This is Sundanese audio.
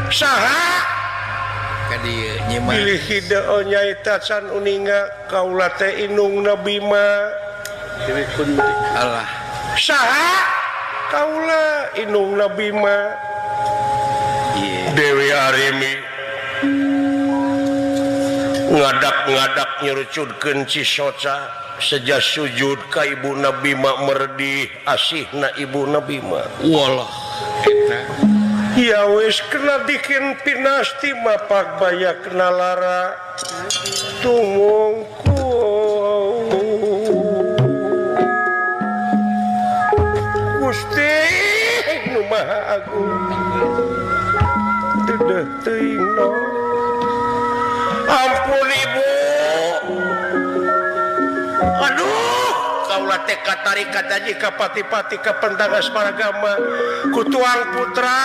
saha pilih nyaitacan uninga kaula teh inungna Bima Allah saha kaula inungna Bima Dewi Arimi ngadak-ngadak nyurucudkeun Cisoca sejak sujud ka ibuna Bima merdih asihna ibuna Bima wallah ya wis kena bikin pinasti mapak baya kena lara tumungku Gusti nu Maha Agung dedeh teuing no ampun ibu aduh kaulah teka tarikat aja ka pati-pati ka pendagas paragama kutuang putra